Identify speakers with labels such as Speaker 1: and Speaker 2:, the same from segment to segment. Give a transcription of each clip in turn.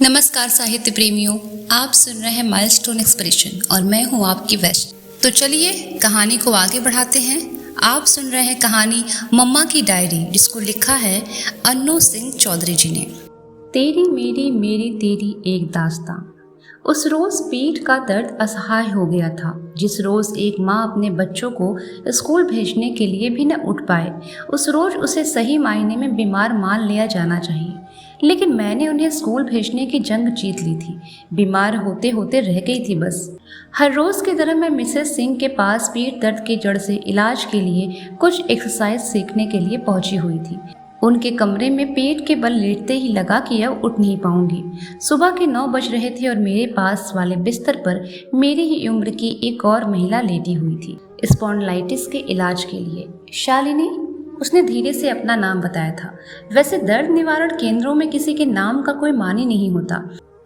Speaker 1: नमस्कार साहित्य प्रेमियों, आप सुन रहे हैं माइलस्टोन एक्सप्रेशन और मैं हूं आपकी वेस्ट। तो चलिए कहानी को आगे बढ़ाते हैं। आप सुन रहे हैं कहानी मम्मा की डायरी, जिसको लिखा है अन्नू सिंह चौधरी जी ने। तेरी मेरी मेरी तेरी एक दास्तां। उस रोज़ पीठ का दर्द असहाय हो गया था। जिस रोज़ एक माँ अपने बच्चों को स्कूल भेजने के लिए भी न उठ पाए, उस रोज़ उसे सही मायने में बीमार मान लिया जाना चाहिए। लेकिन मैंने उन्हें स्कूल भेजने की जंग जीत ली थी। बीमार होते होते रह गई थी बस। हर रोज़ की तरह मैं मिसेस सिंह के पास पीठ दर्द की जड़ से इलाज के लिए कुछ एक्सरसाइज सीखने के लिए पहुंची हुई थी। उनके कमरे में पेट के बल लेटते ही लगा कि अब उठ नहीं पाऊंगी। सुबह के 9 बज रहे थे और मेरे पास वाले बिस्तर पर मेरी ही उम्र की एक और महिला लेटी हुई थी, स्पॉन्डिलाइटिस के इलाज के लिए। शालिनी, उसने धीरे से अपना नाम बताया था। वैसे दर्द निवारण केंद्रों में किसी के नाम का कोई मानी नहीं होता।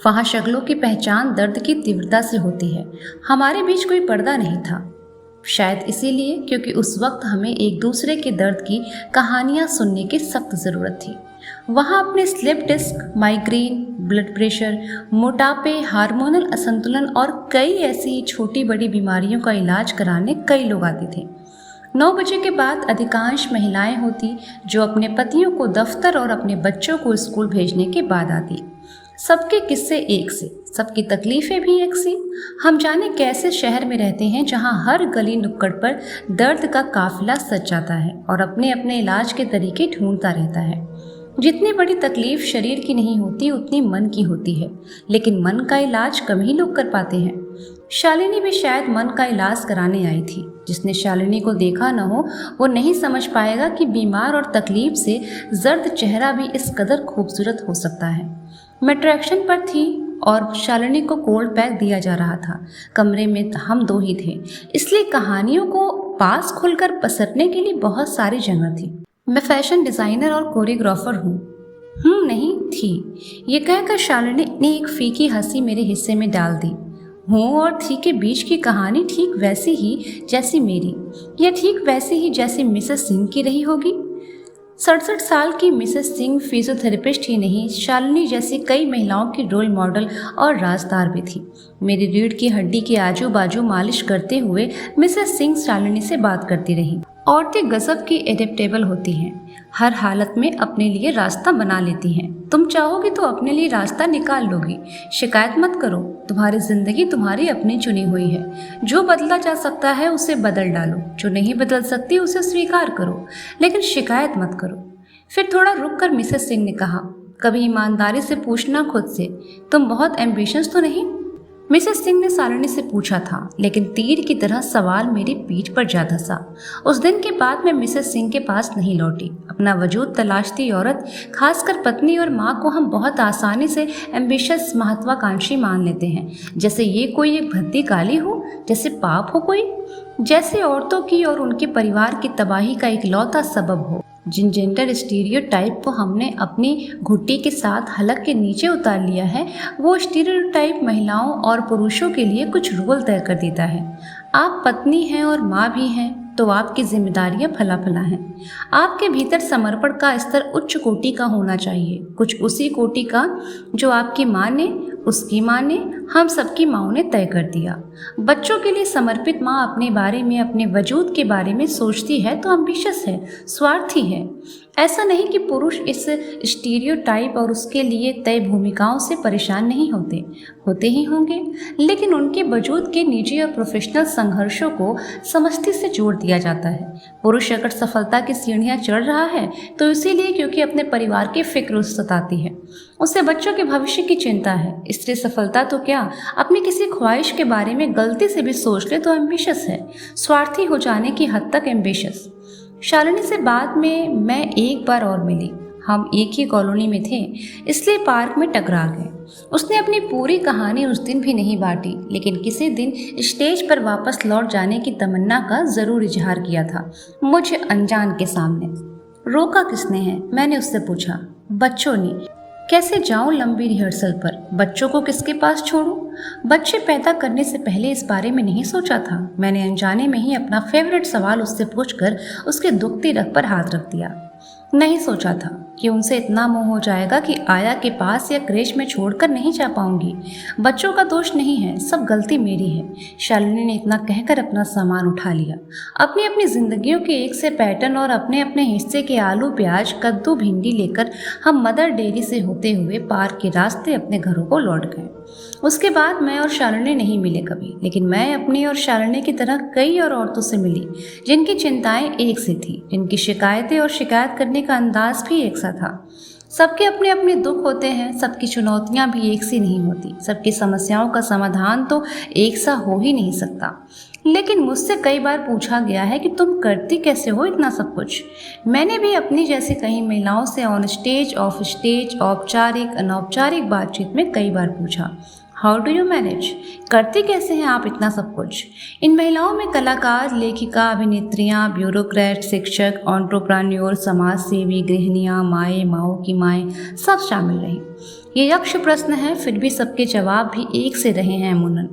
Speaker 1: वहाँ शक्लों की पहचान दर्द की तीव्रता से होती है। हमारे बीच कोई पर्दा नहीं था, शायद इसीलिए क्योंकि उस वक्त हमें एक दूसरे के दर्द की कहानियां सुनने की सख्त ज़रूरत थी। वहाँ अपने slip disc, migraine, blood pressure, मोटापे, हार्मोनल असंतुलन और कई ऐसी छोटी बड़ी बीमारियों का इलाज कराने कई लोग आते थे। 9 बजे के बाद अधिकांश महिलाएं होती जो अपने पतियों को दफ्तर और अपने बच्चों को स्कूल भेजने के बाद आती। सबके किस्से एक से, सबकी तकलीफें भी एक सी। हम जाने कैसे शहर में रहते हैं जहां हर गली नुक्कड़ पर दर्द का काफिला सज जाता है और अपने अपने इलाज के तरीके ढूंढता रहता है। जितनी बड़ी तकलीफ शरीर की नहीं होती उतनी मन की होती है, लेकिन मन का इलाज कम ही लोग कर पाते हैं। शालिनी भी शायद मन का इलाज कराने आई थी। जिसने शालिनी को देखा न हो वो नहीं समझ पाएगा कि बीमार और तकलीफ से जर्द चेहरा भी इस कदर खूबसूरत हो सकता है। मैं ट्रैक्शन पर थी और शालिनी को कोल्ड पैक दिया जा रहा था। कमरे में हम 2 ही थे, इसलिए कहानियों को पास खुलकर पसरने के लिए बहुत सारी जगह थी। मैं फैशन डिज़ाइनर और कोरियोग्राफर हूँ। नहीं थी, ये कहकर शालिनी ने एक फीकी हंसी मेरे हिस्से में डाल दी। हूँ और थी के बीच की कहानी ठीक वैसी ही जैसी मेरी, या ठीक वैसी ही जैसी मिसेस सिंह की रही होगी। 67 साल की मिसेस सिंह फिजियोथेरेपिस्ट ही नहीं, शालिनी जैसी कई महिलाओं की रोल मॉडल और राजदार भी थी। मेरी रीढ़ की हड्डी के आजू बाजू मालिश करते हुए मिसेस सिंह शालिनी से बात करती रही। औरतें गजब की एडेप्टेबल होती हैं, हर हालत में अपने लिए रास्ता बना लेती हैं। तुम चाहोगी तो अपने लिए रास्ता निकाल लोगी। शिकायत मत करो, तुम्हारी जिंदगी तुम्हारी अपनी चुनी हुई है। जो बदला जा सकता है उसे बदल डालो, जो नहीं बदल सकती उसे स्वीकार करो, लेकिन शिकायत मत करो। फिर थोड़ा रुक कर मिसेस सिंह ने कहा, कभी ईमानदारी से पूछना खुद से, तुम बहुत एम्बिशियस तो नहीं? मिसेस सिंह ने शालिनी से पूछा था, लेकिन तीर की तरह सवाल मेरी पीठ पर जा धंसा। उस दिन के बाद मैं मिसेस सिंह के पास नहीं लौटी। अपना वजूद तलाशती औरत, खासकर पत्नी और माँ को हम बहुत आसानी से एम्बिशियस, महत्वाकांक्षी मान लेते हैं, जैसे ये कोई एक भद्दी गाली हो, जैसे पाप हो कोई, जैसे औरतों की और उनके परिवार की तबाही का इकलौता सबब हो। जिन जेंडर स्टीरियोटाइप को हमने अपनी घुट्टी के साथ हलक के नीचे उतार लिया है, वो स्टीरियोटाइप महिलाओं और पुरुषों के लिए कुछ रोल तय कर देता है। आप पत्नी हैं और माँ भी हैं तो आपकी जिम्मेदारियां फला फला हैं। आपके भीतर समर्पण का स्तर उच्च कोटि का होना चाहिए, कुछ उसी कोटि का जो आपकी माँ ने, उसकी माँ ने, हम सबकी माँओं ने तय कर दिया। बच्चों के लिए समर्पित माँ अपने बारे में, अपने वजूद के बारे में सोचती है तो एम्बिशियस है, स्वार्थी है। ऐसा नहीं कि पुरुष इस स्टीरियोटाइप और उसके लिए तय भूमिकाओं से परेशान नहीं होते, होते ही होंगे, लेकिन उनके वजूद के निजी और प्रोफेशनल संघर्षों को समझती से जोड़ दिया जाता है। पुरुष अगर सफलता की सीढ़ियाँ चढ़ रहा है तो इसीलिए क्योंकि अपने परिवार की फिक्र उसे सताती है, उसे बच्चों के भविष्य की चिंता है। स्त्री सफलता तो क्या, अपनी किसी ख्वाहिश के बारे में गलती से भी सोच ले तो एम्बिशियस है, स्वार्थी हो जाने की हद तक एम्बिशियस। शालिनी से बाद में मैं एक बार और मिली। हम एक ही कॉलोनी में थे, इसलिए पार्क में टकरा गए। उसने अपनी पूरी कहानी उस दिन भी नहीं बांटी, लेकिन किसी दिन स्टेज पर वापस लौट जाने की तमन्ना का जरूर इजहार किया था, मुझे अनजान के सामने। रोका किसने है, मैंने उससे पूछा। बच्चों ने। कैसे जाऊं लंबी रिहर्सल पर, बच्चों को किसके पास छोड़ूं? बच्चे पैदा करने से पहले इस बारे में नहीं सोचा था। मैंने अनजाने में ही अपना फेवरेट सवाल उससे पूछकर उसके दुखती रग पर हाथ रख दिया। नहीं सोचा था। कि उनसे इतना मोह हो जाएगा कि आया के पास या क्रेश में छोड़कर नहीं जा पाऊंगी। बच्चों का दोष नहीं है, सब गलती मेरी है। शालिनी ने इतना कहकर अपना सामान उठा लिया। अपनी अपनी जिंदगियों के एक से पैटर्न और अपने अपने हिस्से के आलू प्याज कद्दू भिंडी लेकर हम मदर डेयरी से होते हुए पार्क के रास्ते अपने घरों को लौट गए। उसके बाद मैं और शालिनी नहीं मिले कभी, लेकिन मैं अपनी और शालिनी की तरह कई और औरतों से मिली जिनकी चिंताएं एक सी थी, जिनकी शिकायतें और शिकायत करने का अंदाज भी एक सा था। सबके अपने अपने दुख होते हैं, सबकी चुनौतियां भी एक सी नहीं होती, सबकी समस्याओं का समाधान तो एक सा हो ही नहीं सकता। लेकिन मुझसे कई बार पूछा गया है कि तुम करती कैसे हो इतना सब कुछ। मैंने भी अपनी जैसी कई महिलाओं से ऑन स्टेज, ऑफ स्टेज, औपचारिक अनौपचारिक बातचीत में कई बार पूछा, हाउ डू यू मैनेज, करती कैसे हैं आप इतना सब कुछ। इन महिलाओं में कलाकार, लेखिका, अभिनेत्रियाँ, ब्यूरोक्रेट, शिक्षक, एंटरप्रेन्योर, समाज सेवी, गृहिणियाँ, माएँ, माओं की माएँ सब शामिल रहीं। ये यक्ष प्रश्न है, फिर भी सबके जवाब भी एक से रहे हैं मुनन।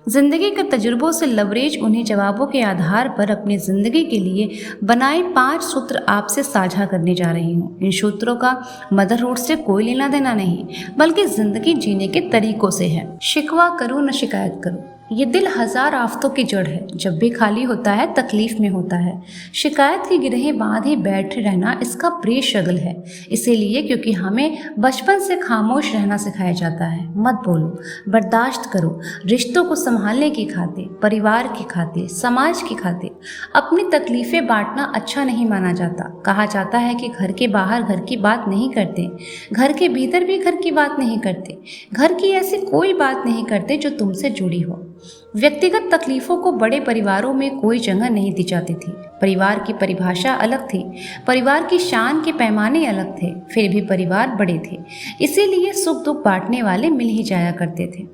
Speaker 1: जिंदगी के तजुर्बों से लवरेज उन्हीं जवाबों के आधार पर अपनी जिंदगी के लिए बनाए 5 सूत्र आपसे साझा करने जा रही हूँ। इन सूत्रों का मदरहुड से कोई लेना देना नहीं, बल्कि जिंदगी जीने के तरीकों से है। शिकवा करूँ न शिकायत करूँ, ये दिल 1000 आफतों की जड़ है। जब भी खाली होता है तकलीफ में होता है। शिकायत की गिरहें बांधे बैठे रहना इसका प्रिय शगल है। इसीलिए क्योंकि हमें बचपन से खामोश रहना सिखाया जाता है। मत बोलो, बर्दाश्त करो, रिश्तों को संभालने की खातिर, परिवार की खातिर, समाज की खातिर। अपनी तकलीफें बांटना अच्छा नहीं माना जाता। कहा जाता है कि घर के बाहर घर की बात नहीं करते, घर के भीतर भी घर की बात नहीं करते, घर की ऐसी कोई बात नहीं करते जो तुमसे जुड़ी हो। व्यक्तिगत तकलीफों को बड़े परिवारों में कोई जगह नहीं दी जाती थी। परिवार की परिभाषा अलग थी, परिवार की शान के पैमाने अलग थे, फिर भी परिवार बड़े थे। इसीलिए सुख दुख बांटने वाले मिल ही जाया करते थे।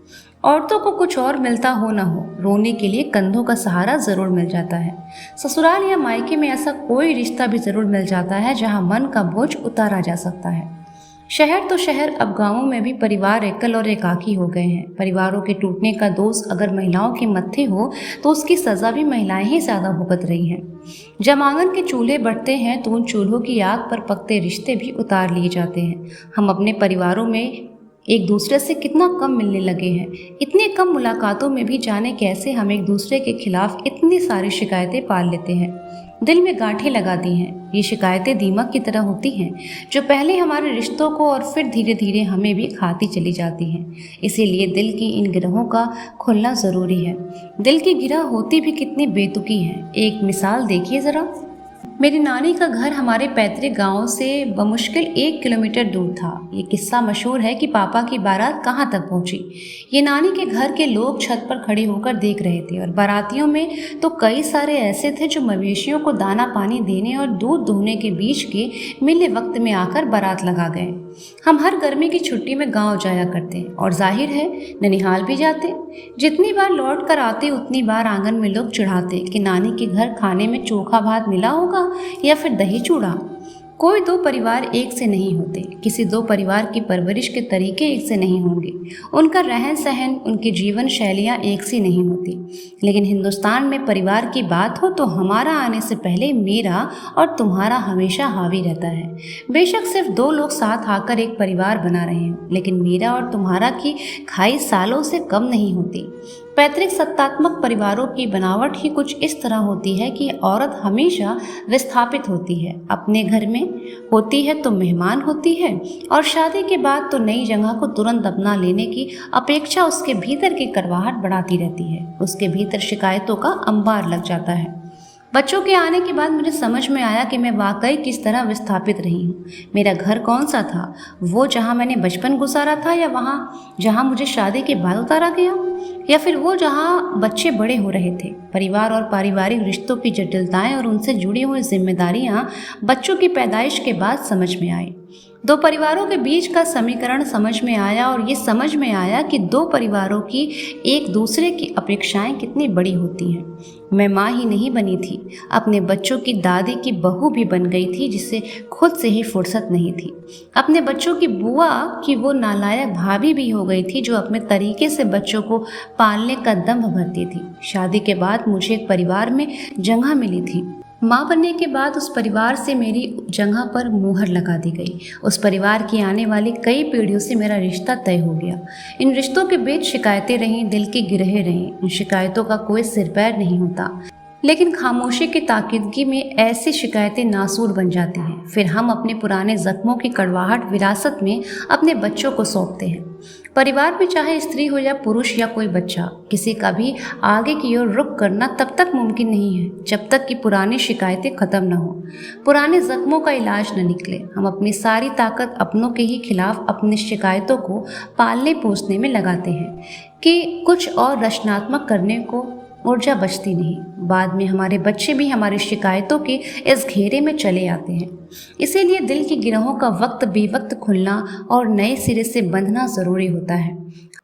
Speaker 1: औरतों को कुछ और मिलता हो न हो, रोने के लिए कंधों का सहारा जरूर मिल जाता है। ससुराल या मायके में ऐसा कोई रिश्ता भी जरूर मिल जाता है जहाँ मन का बोझ उतारा जा सकता है। शहर तो शहर, अब गांवों में भी परिवार एकल और एकाकी हो गए हैं। परिवारों के टूटने का दोष अगर महिलाओं के मत्थे हो तो उसकी सज़ा भी महिलाएं ही ज़्यादा भुगत रही हैं। जब आंगन के चूल्हे बढ़ते हैं तो उन चूल्हों की आग पर पकते रिश्ते भी उतार लिए जाते हैं। हम अपने परिवारों में एक दूसरे से कितना कम मिलने लगे हैं। इतने कम मुलाकातों में भी जाने कैसे हम एक दूसरे के खिलाफ इतनी सारी शिकायतें पाल लेते हैं, दिल में गांठें लगा दी हैं। ये शिकायतें दीमक की तरह होती हैं जो पहले हमारे रिश्तों को और फिर धीरे धीरे हमें भी खाती चली जाती हैं। इसीलिए दिल की इन गिरहों का खुलना ज़रूरी है। दिल की गिरह होती भी कितनी बेतुकी हैं। एक मिसाल देखिए ज़रा। मेरी नानी का घर हमारे पैतृक गांव से बमुश्किल 1 किलोमीटर दूर था। ये किस्सा मशहूर है कि पापा की बारात कहाँ तक पहुँची। ये नानी के घर के लोग छत पर खड़े होकर देख रहे थे और बारातियों में तो कई सारे ऐसे थे जो मवेशियों को दाना पानी देने और दूध दूहने के बीच के मिले वक्त में आकर बारात लगा गए। हम हर गर्मी की छुट्टी में गांव जाया करते और जाहिर है ननिहाल भी जाते। जितनी बार लौट कर आते उतनी बार आंगन में लोग चिढ़ाते कि नानी के घर खाने में चोखा भात मिला होगा या फिर दही चूड़ा। कोई 2 परिवार एक से नहीं होते, किसी 2 परिवार की परवरिश के तरीके एक से नहीं होंगे, उनका रहन सहन, उनकी जीवन शैलियाँ एक सी नहीं होती। लेकिन हिंदुस्तान में परिवार की बात हो तो हमारा आने से पहले मेरा और तुम्हारा हमेशा हावी रहता है। बेशक सिर्फ 2 लोग साथ आकर एक परिवार बना रहे हों, लेकिन मेरा और तुम्हारा की खाई सालों से कम नहीं होती। पैतृक सत्तात्मक परिवारों की बनावट ही कुछ इस तरह होती है कि औरत हमेशा विस्थापित होती है, अपने घर में होती है तो मेहमान होती है, और शादी के बाद तो नई जगह को तुरंत अपना लेने की अपेक्षा उसके भीतर की करवाहट बढ़ाती रहती है। उसके भीतर शिकायतों का अंबार लग जाता है। बच्चों के आने के बाद मुझे समझ में आया कि मैं वाकई किस तरह विस्थापित रही हूँ। मेरा घर कौन सा था, वो जहाँ मैंने बचपन गुजारा था, या वहाँ जहाँ मुझे शादी के बाद उतारा गया, या फिर वो जहाँ बच्चे बड़े हो रहे थे। परिवार और पारिवारिक रिश्तों की जटिलताएं और उनसे जुड़ी हुई जिम्मेदारियाँ बच्चों की पैदाइश के बाद समझ में आई। 2 परिवारों के बीच का समीकरण समझ में आया और ये समझ में आया कि 2 परिवारों की एक दूसरे की अपेक्षाएं कितनी बड़ी होती हैं। मैं माँ ही नहीं बनी थी, अपने बच्चों की दादी की बहू भी बन गई थी जिसे खुद से ही फुर्सत नहीं थी। अपने बच्चों की बुआ की वो नालायक भाभी भी हो गई थी जो अपने तरीके से बच्चों को पालने का दम्भ भरती थी। शादी के बाद मुझे एक परिवार में जगह मिली थी। माँ बनने के बाद उस परिवार से मेरी जगह पर मुहर लगा दी गई। उस परिवार की आने वाली कई पीढ़ियों से मेरा रिश्ता तय हो गया। इन रिश्तों के बीच शिकायतें रहीं, दिल की गिरहें रहीं। इन शिकायतों का कोई सिर पैर नहीं होता, लेकिन खामोशी की ताकीदगी में ऐसी शिकायतें नासूर बन जाती हैं। फिर हम अपने पुराने जख्मों की कड़वाहट विरासत में अपने बच्चों को सौंपते हैं। परिवार में चाहे स्त्री हो या पुरुष या कोई बच्चा, किसी का भी आगे की ओर रुख करना तब तक मुमकिन नहीं है जब तक कि पुरानी शिकायतें खत्म न हो, पुराने जख्मों का इलाज न निकले। हम अपनी सारी ताकत अपनों के ही खिलाफ अपनी शिकायतों को पालने पोसने में लगाते हैं कि कुछ और रचनात्मक करने को ऊर्जा बचती नहीं। बाद में हमारे बच्चे भी हमारी शिकायतों के इस घेरे में चले आते हैं। इसीलिए दिल की गिरहों का वक्त बेवक्त खुलना और नए सिरे से बंधना ज़रूरी होता है।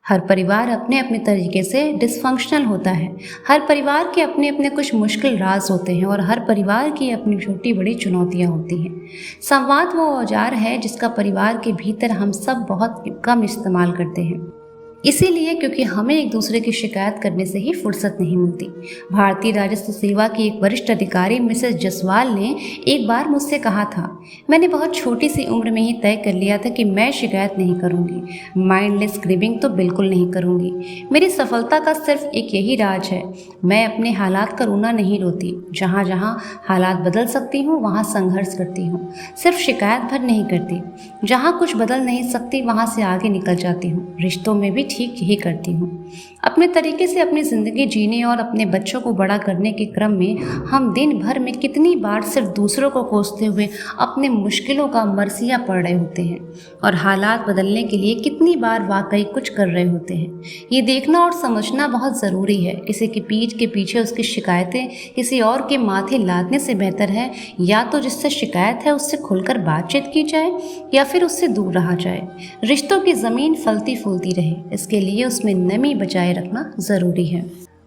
Speaker 1: हर परिवार अपने अपने तरीके से डिसफंक्शनल होता है। हर परिवार के अपने अपने कुछ मुश्किल राज होते हैं और हर परिवार की अपनी छोटी बड़ी चुनौतियाँ होती हैं। संवाद वो औजार है जिसका परिवार के भीतर हम सब बहुत कम इस्तेमाल करते हैं, इसीलिए क्योंकि हमें एक दूसरे की शिकायत करने से ही फुर्सत नहीं मिलती। भारतीय राजस्व सेवा की एक वरिष्ठ अधिकारी मिसेस जसवाल ने एक बार मुझसे कहा था, मैंने बहुत छोटी सी उम्र में ही तय कर लिया था कि मैं शिकायत नहीं करूंगी, माइंडलेस ग्रीविंग तो बिल्कुल नहीं करूंगी। मेरी सफलता का सिर्फ एक यही राज है, मैं अपने हालात का रोना नहीं रोती। जहाँ जहाँ हालात बदल सकती हूँ वहाँ संघर्ष करती हूँ, सिर्फ शिकायत भर नहीं करती। जहाँ कुछ बदल नहीं सकती वहाँ से आगे निकल जाती हूँ। रिश्तों में भी ठीक यही करती हूँ। अपने तरीके से अपनी ज़िंदगी जीने और अपने बच्चों को बड़ा करने के क्रम में हम दिन भर में कितनी बार सिर्फ दूसरों को कोसते हुए अपने मुश्किलों का मरसिया पड़ रहे होते हैं और हालात बदलने के लिए कितनी बार वाकई कुछ कर रहे होते हैं। ये देखना और समझना बहुत ज़रूरी है। किसी की पीठ के पीछे उसकी शिकायतें किसी और के माथे लादने से बेहतर है या तो जिससे शिकायत है उससे खुलकर बातचीत की जाए या फिर उससे दूर रहा जाए। रिश्तों की ज़मीन फलती फूलती रहे, इसके लिए उसमें नमी बचाए रखना ज़रूरी है।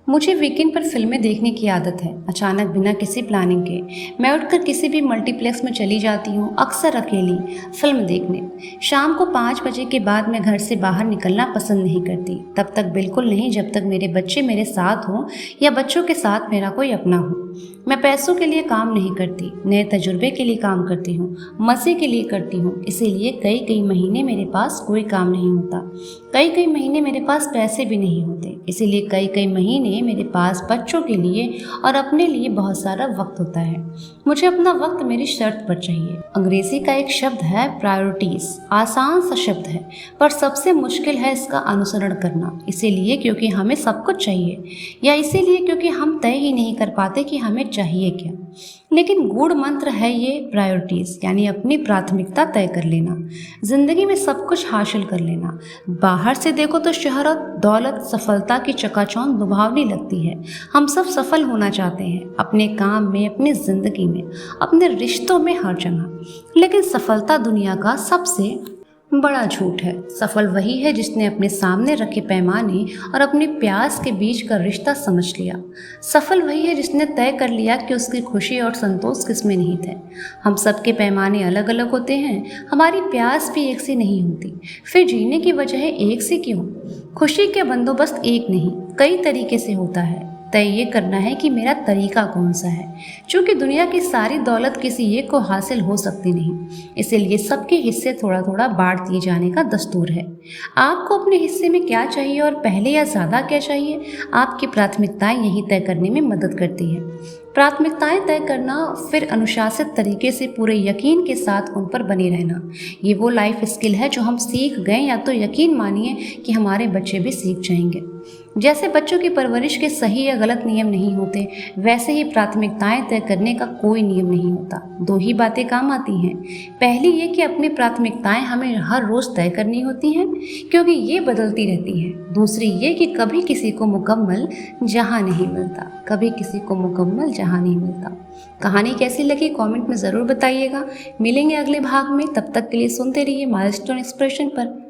Speaker 1: मुझे वीकेंड पर फिल्में देखने की आदत है। अचानक बिना किसी प्लानिंग के मैं उठकर किसी भी मल्टीप्लेक्स में चली जाती हूँ, अक्सर अकेली फिल्म देखने। शाम को 5 बजे के बाद मैं घर से बाहर निकलना पसंद नहीं करती, तब तक बिल्कुल नहीं जब तक मेरे बच्चे मेरे साथ हों या बच्चों के साथ मेरा कोई अपना हो। मैं पैसों के लिए काम नहीं करती, नए तजुर्बे के लिए काम करती हूँ, मज़े के लिए करती हूँ। इसीलिए कई कई महीने मेरे पास कोई काम नहीं होता, कई कई महीने मेरे पास पैसे भी नहीं होते। इसीलिए कई कई महीने मेरे पास बच्चों के लिए और अपने लिए बहुत सारा वक्त होता है। मुझे अपना वक्त मेरी शर्त पर चाहिए। अंग्रेजी का एक शब्द है प्रायोरिटीज, आसान सा शब्द है पर सबसे मुश्किल है इसका अनुसरण करना। इसीलिए क्योंकि हमें सब कुछ चाहिए या इसीलिए क्योंकि हम तय ही नहीं कर पाते कि हमें चाहिए क्या। लेकिन गूढ़ मंत्र है ये प्रायोरिटीज, यानी अपनी प्राथमिकता तय कर लेना, जिंदगी में सब कुछ हासिल कर लेना। बाहर से देखो तो शोहरत, दौलत, सफलता की चकाचौंध लुभावनी लगती है। हम सब सफल होना चाहते हैं, अपने काम में, अपनी जिंदगी में, अपने रिश्तों में, हर जगह। लेकिन सफलता दुनिया का सबसे बड़ा झूठ है। सफल वही है जिसने अपने सामने रखे पैमाने और अपने प्यास के बीच का रिश्ता समझ लिया। सफल वही है जिसने तय कर लिया कि उसकी खुशी और संतोष किसमें निहित है। हम सबके पैमाने अलग अलग होते हैं, हमारी प्यास भी एक सी नहीं होती। फिर जीने की वजह एक सी क्यों? खुशी का बंदोबस्त एक नहीं, कई तरीके से होता है। तय ये करना है कि मेरा तरीका कौन सा है। क्योंकि दुनिया की सारी दौलत किसी एक को हासिल हो सकती नहीं, इसीलिए सबके हिस्से थोड़ा थोड़ा बांट दिए जाने का दस्तूर है। आपको अपने हिस्से में क्या चाहिए और पहले या ज़्यादा क्या चाहिए, आपकी प्राथमिकताएं यही तय करने में मदद करती हैं। प्राथमिकताएं तय करना, फिर अनुशासित तरीके से पूरे यकीन के साथ उन पर बने रहना, ये वो लाइफ स्किल है जो हम सीख गए या तो यकीन मानिए कि हमारे बच्चे भी सीख जाएंगे। जैसे बच्चों की परवरिश के सही या गलत नियम नहीं होते, वैसे ही प्राथमिकताएं तय करने का कोई नियम नहीं होता। दो ही बातें काम आती हैं। पहली ये कि अपनी प्राथमिकताएं हमें हर रोज़ तय करनी होती हैं क्योंकि ये बदलती रहती हैं। दूसरी ये कि कभी किसी को मुकम्मल जहां नहीं मिलता, कभी किसी को मुकम्मल जहां नहीं मिलता। कहानी कैसी लगी कमेंट में ज़रूर बताइएगा। मिलेंगे अगले भाग में, तब तक के लिए सुनते रहिए माइलस्टोन एक्सप्रेशन पर।